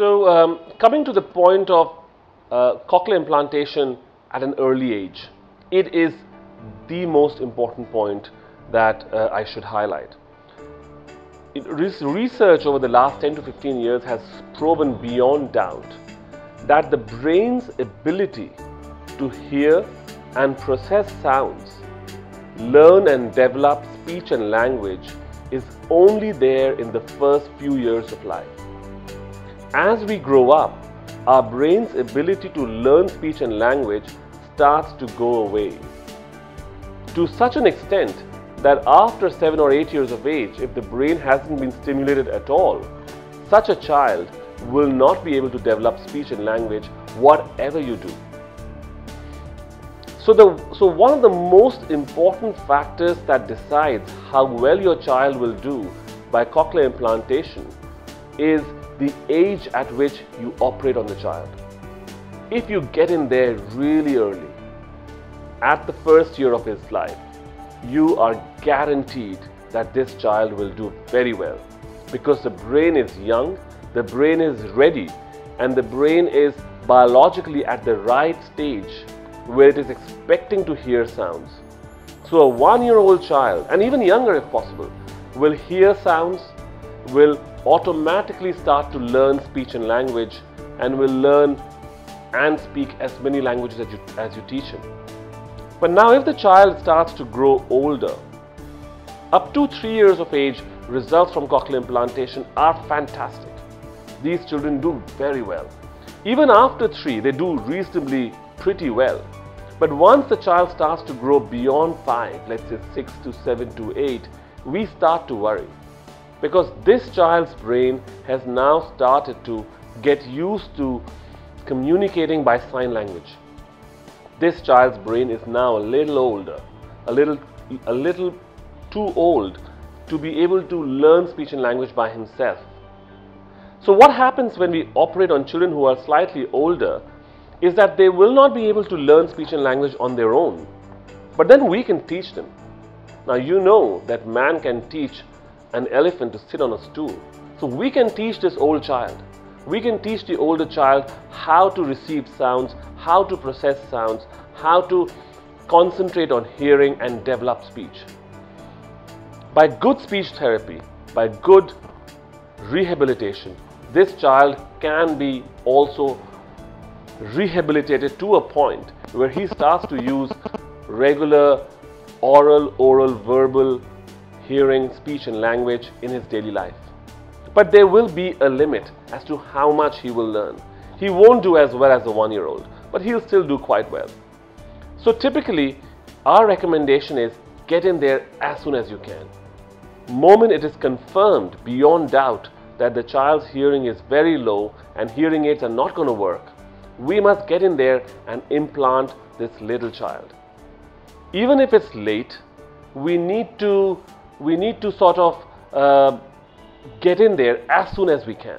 Coming to the point of cochlear implantation at an early age, it is the most important point that I should highlight. Research over the last 10 to 15 years has proven beyond doubt that the brain's ability to hear and process sounds, learn and develop speech and language is only there in the first few years of life. As we grow up, our brain's ability to learn speech and language starts to go away. To such an extent that after 7 or 8 years of age, if the brain hasn't been stimulated at all, such a child will not be able to develop speech and language whatever you do. So one of the most important factors that decides how well your child will do by cochlear implantation is the age at which you operate on the child. If you get in there really early, at the first year of his life, you are guaranteed that this child will do very well, because the brain is young, the brain is ready, and the brain is biologically at the right stage where it is expecting to hear sounds. So a 1-year-old child, and even younger if possible, will hear sounds, will automatically start to learn speech and language, and will learn and speak as many languages as you teach him. But now if the child starts to grow older, up to 3 years of age, results from cochlear implantation are fantastic. These children do very well. Even after 3, they do reasonably pretty well. But once the child starts to grow beyond 5, let's say 6 to 7 to 8, we start to worry. Because this child's brain has now started to get used to communicating by sign language. This child's brain is now a little older, a little too old to be able to learn speech and language by himself. So what happens when we operate on children who are slightly older is that they will not be able to learn speech and language on their own, but then we can teach them. Now you know that man can teach an elephant to sit on a stool. So we can teach this old child. We can teach the older child how to receive sounds, how to process sounds, how to concentrate on hearing and develop speech. By good speech therapy, by good rehabilitation, this child can be also rehabilitated to a point where he starts to use regular oral, verbal, hearing, speech and language in his daily life. But there will be a limit as to how much he will learn. He won't do as well as a 1-year-old, but he'll still do quite well. So typically, our recommendation is get in there as soon as you can. Moment it is confirmed beyond doubt that the child's hearing is very low and hearing aids are not going to work, we must get in there and implant this little child. Even if it's late, we need to sort of get in there as soon as we can.